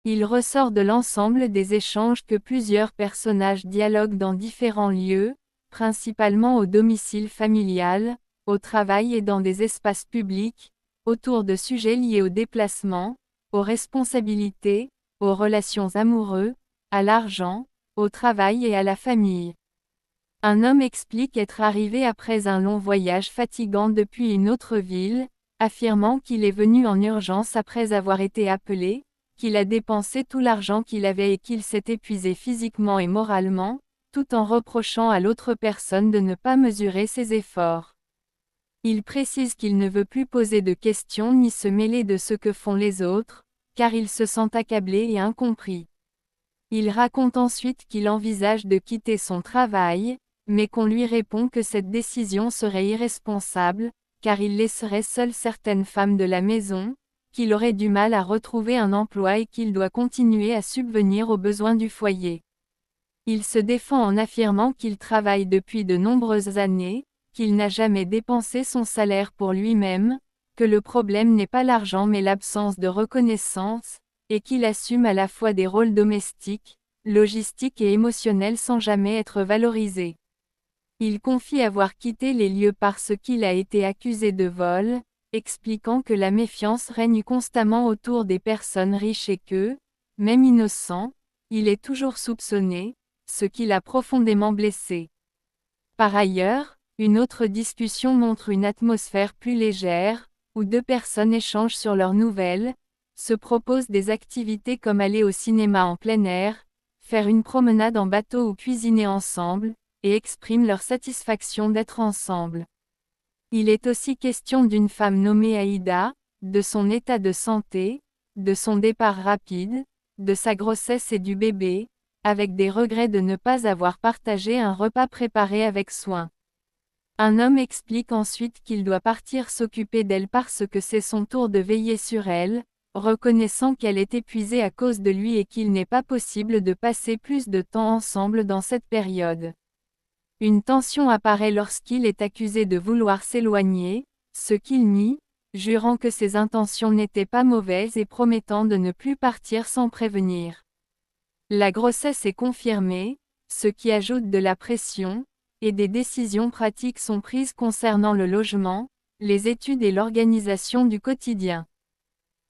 Il ressort de l'ensemble des échanges que plusieurs personnages dialoguent dans différents lieux, principalement au domicile familial, au travail et dans des espaces publics, autour de sujets liés au déplacement, aux responsabilités, aux relations amoureuses, à l'argent, au travail et à la famille. Un homme explique être arrivé après un long voyage fatigant depuis une autre ville, affirmant qu'il est venu en urgence après avoir été appelé, qu'il a dépensé tout l'argent qu'il avait et qu'il s'est épuisé physiquement et moralement, tout en reprochant à l'autre personne de ne pas mesurer ses efforts. Il précise qu'il ne veut plus poser de questions ni se mêler de ce que font les autres, car il se sent accablé et incompris. Il raconte ensuite qu'il envisage de quitter son travail, mais qu'on lui répond que cette décision serait irresponsable, car il laisserait seules certaines femmes de la maison, qu'il aurait du mal à retrouver un emploi et qu'il doit continuer à subvenir aux besoins du foyer. Il se défend en affirmant qu'il travaille depuis de nombreuses années, qu'il n'a jamais dépensé son salaire pour lui-même, que le problème n'est pas l'argent mais l'absence de reconnaissance, et qu'il assume à la fois des rôles domestiques, logistiques et émotionnels sans jamais être valorisé. Il confie avoir quitté les lieux parce qu'il a été accusé de vol, expliquant que la méfiance règne constamment autour des personnes riches et que, même innocent, il est toujours soupçonné, ce qui l'a profondément blessé. Par ailleurs, une autre discussion montre une atmosphère plus légère, où deux personnes échangent sur leurs nouvelles, se proposent des activités comme aller au cinéma en plein air, faire une promenade en bateau ou cuisiner ensemble, et expriment leur satisfaction d'être ensemble. Il est aussi question d'une femme nommée Aïda, de son état de santé, de son départ rapide, de sa grossesse et du bébé, avec des regrets de ne pas avoir partagé un repas préparé avec soin. Un homme explique ensuite qu'il doit partir s'occuper d'elle parce que c'est son tour de veiller sur elle, reconnaissant qu'elle est épuisée à cause de lui et qu'il n'est pas possible de passer plus de temps ensemble dans cette période. Une tension apparaît lorsqu'il est accusé de vouloir s'éloigner, ce qu'il nie, jurant que ses intentions n'étaient pas mauvaises et promettant de ne plus partir sans prévenir. La grossesse est confirmée, ce qui ajoute de la pression, et des décisions pratiques sont prises concernant le logement, les études et l'organisation du quotidien.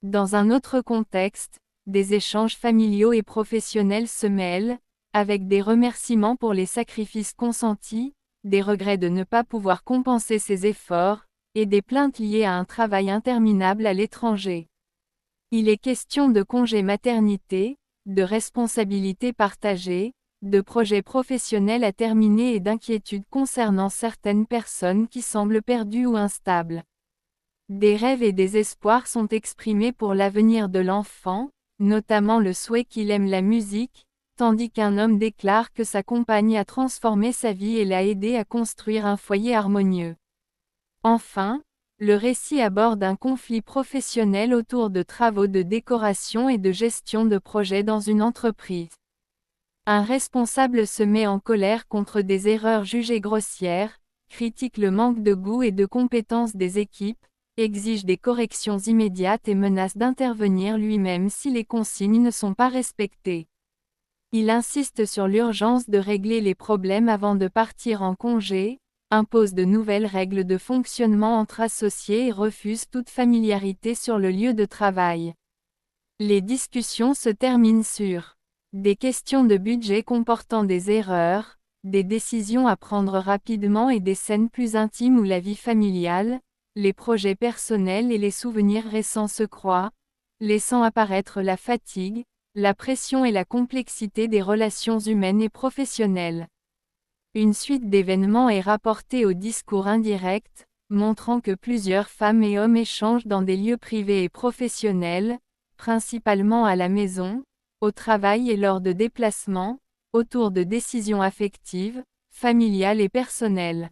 Dans un autre contexte, des échanges familiaux et professionnels se mêlent, avec des remerciements pour les sacrifices consentis, des regrets de ne pas pouvoir compenser ses efforts, et des plaintes liées à un travail interminable à l'étranger. Il est question de congé maternité, de responsabilités partagées, de projets professionnels à terminer et d'inquiétudes concernant certaines personnes qui semblent perdues ou instables. Des rêves et des espoirs sont exprimés pour l'avenir de l'enfant, notamment le souhait qu'il aime la musique, tandis qu'un homme déclare que sa compagne a transformé sa vie et l'a aidé à construire un foyer harmonieux. Enfin, le récit aborde un conflit professionnel autour de travaux de décoration et de gestion de projets dans une entreprise. Un responsable se met en colère contre des erreurs jugées grossières, critique le manque de goût et de compétences des équipes, exige des corrections immédiates et menace d'intervenir lui-même si les consignes ne sont pas respectées. Il insiste sur l'urgence de régler les problèmes avant de partir en congé, impose de nouvelles règles de fonctionnement entre associés et refuse toute familiarité sur le lieu de travail. Les discussions se terminent sur des questions de budget comportant des erreurs, des décisions à prendre rapidement et des scènes plus intimes où la vie familiale, les projets personnels et les souvenirs récents se croient, laissant apparaître la fatigue, la pression et la complexité des relations humaines et professionnelles. Une suite d'événements est rapportée au discours indirect, montrant que plusieurs femmes et hommes échangent dans des lieux privés et professionnels, principalement à la maison, au travail et lors de déplacements, autour de décisions affectives, familiales et personnelles.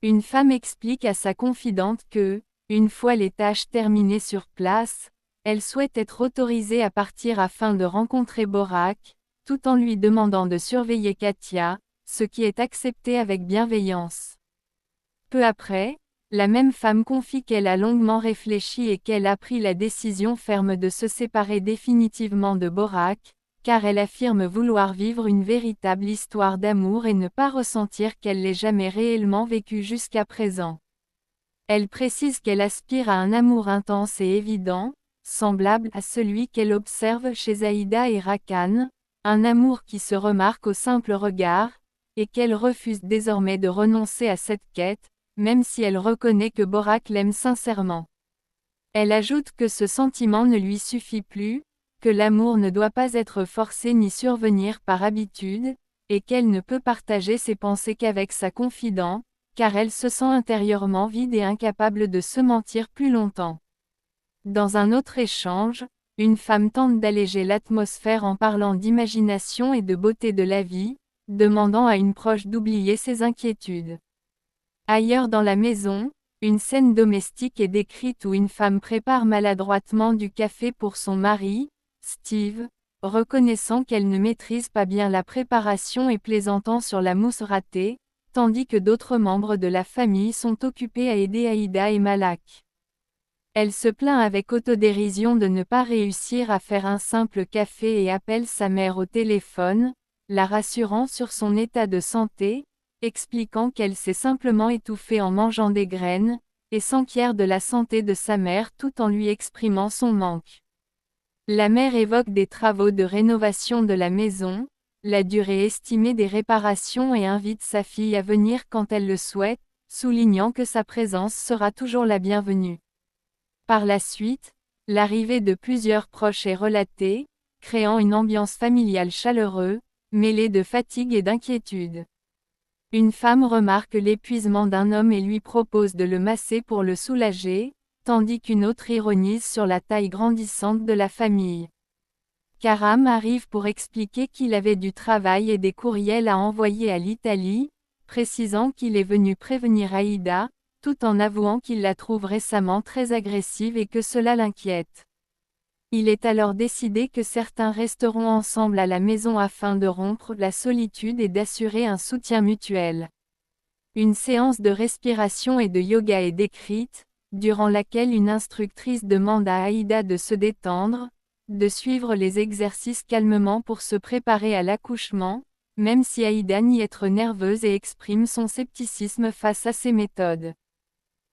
Une femme explique à sa confidente que, une fois les tâches terminées sur place, elle souhaite être autorisée à partir afin de rencontrer Borak, tout en lui demandant de surveiller Katia, ce qui est accepté avec bienveillance. Peu après, La même femme confie qu'elle a longuement réfléchi et qu'elle a pris la décision ferme de se séparer définitivement de Borak, car elle affirme vouloir vivre une véritable histoire d'amour et ne pas ressentir qu'elle l'ait jamais réellement vécue jusqu'à présent. Elle précise qu'elle aspire à un amour intense et évident, semblable à celui qu'elle observe chez Aïda et Rakan, un amour qui se remarque au simple regard, et qu'elle refuse désormais de renoncer à cette quête, même si elle reconnaît que Borak l'aime sincèrement. Elle ajoute que ce sentiment ne lui suffit plus, que l'amour ne doit pas être forcé ni survenir par habitude, et qu'elle ne peut partager ses pensées qu'avec sa confidente, car elle se sent intérieurement vide et incapable de se mentir plus longtemps. Dans un autre échange, une femme tente d'alléger l'atmosphère en parlant d'imagination et de beauté de la vie, demandant à une proche d'oublier ses inquiétudes. Ailleurs dans la maison, une scène domestique est décrite où une femme prépare maladroitement du café pour son mari, Steve, reconnaissant qu'elle ne maîtrise pas bien la préparation et plaisantant sur la mousse ratée, tandis que d'autres membres de la famille sont occupés à aider Aïda et Malak. Elle se plaint avec autodérision de ne pas réussir à faire un simple café et appelle sa mère au téléphone, la rassurant sur son état de santé, expliquant qu'elle s'est simplement étouffée en mangeant des graines, et s'enquiert de la santé de sa mère tout en lui exprimant son manque. La mère évoque des travaux de rénovation de la maison, la durée estimée des réparations et invite sa fille à venir quand elle le souhaite, soulignant que sa présence sera toujours la bienvenue. Par la suite, l'arrivée de plusieurs proches est relatée, créant une ambiance familiale chaleureuse, mêlée de fatigue et d'inquiétude. Une femme remarque l'épuisement d'un homme et lui propose de le masser pour le soulager, tandis qu'une autre ironise sur la taille grandissante de la famille. Karam arrive pour expliquer qu'il avait du travail et des courriels à envoyer à l'Italie, précisant qu'il est venu prévenir Aïda, tout en avouant qu'il la trouve récemment très agressive et que cela l'inquiète. Il est alors décidé que certains resteront ensemble à la maison afin de rompre la solitude et d'assurer un soutien mutuel. Une séance de respiration et de yoga est décrite, durant laquelle une instructrice demande à Aïda de se détendre, de suivre les exercices calmement pour se préparer à l'accouchement, même si Aïda nie être nerveuse et exprime son scepticisme face à ces méthodes.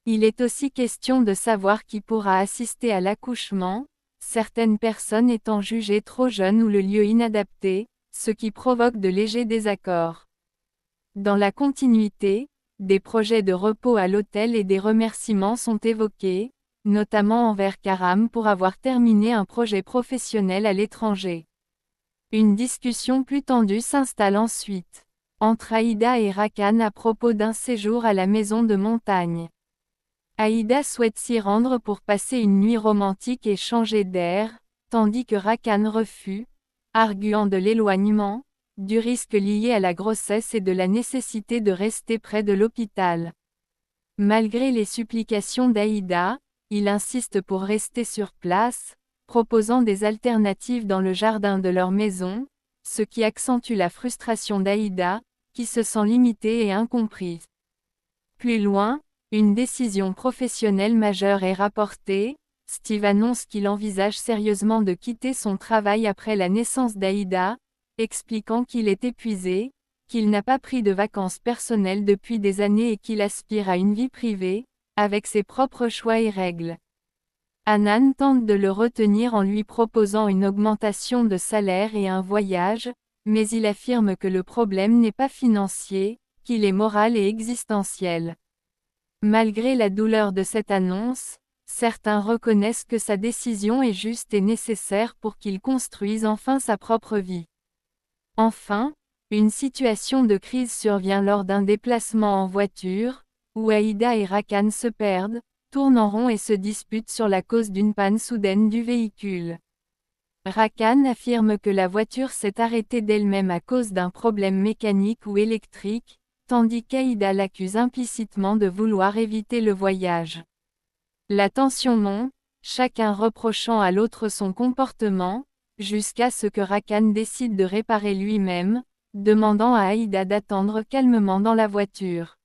Il est aussi question de savoir qui pourra assister à l'accouchement, certaines personnes étant jugées trop jeunes ou le lieu inadapté, ce qui provoque de légers désaccords. Dans la continuité, des projets de repos à l'hôtel et des remerciements sont évoqués, notamment envers Karam pour avoir terminé un projet professionnel à l'étranger. Une discussion plus tendue s'installe ensuite, entre Aïda et Rakan à propos d'un séjour à la maison de montagne. Aïda souhaite s'y rendre pour passer une nuit romantique et changer d'air, tandis que Rakan refuse, arguant de l'éloignement, du risque lié à la grossesse et de la nécessité de rester près de l'hôpital. Malgré les supplications d'Aïda, il insiste pour rester sur place, proposant des alternatives dans le jardin de leur maison, ce qui accentue la frustration d'Aïda, qui se sent limitée et incomprise. Plus loin, une décision professionnelle majeure est rapportée. Steve annonce qu'il envisage sérieusement de quitter son travail après la naissance d'Aïda, expliquant qu'il est épuisé, qu'il n'a pas pris de vacances personnelles depuis des années et qu'il aspire à une vie privée, avec ses propres choix et règles. Hanan tente de le retenir en lui proposant une augmentation de salaire et un voyage, mais il affirme que le problème n'est pas financier, qu'il est moral et existentiel. Malgré la douleur de cette annonce, certains reconnaissent que sa décision est juste et nécessaire pour qu'il construise enfin sa propre vie. Enfin, une situation de crise survient lors d'un déplacement en voiture, où Aïda et Rakan se perdent, tournent en rond et se disputent sur la cause d'une panne soudaine du véhicule. Rakan affirme que la voiture s'est arrêtée d'elle-même à cause d'un problème mécanique ou électrique, tandis qu'Aïda l'accuse implicitement de vouloir éviter le voyage. La tension monte, chacun reprochant à l'autre son comportement, jusqu'à ce que Rakan décide de réparer lui-même, demandant à Aïda d'attendre calmement dans la voiture.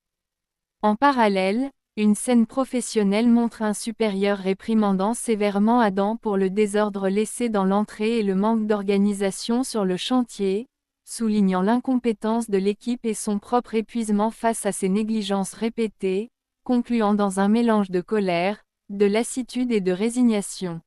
En parallèle, Une scène professionnelle montre un supérieur réprimandant sévèrement Adam pour le désordre laissé dans l'entrée et le manque d'organisation sur le chantier, soulignant l'incompétence de l'équipe et son propre épuisement face à ces négligences répétées, concluant dans un mélange de colère, de lassitude et de résignation.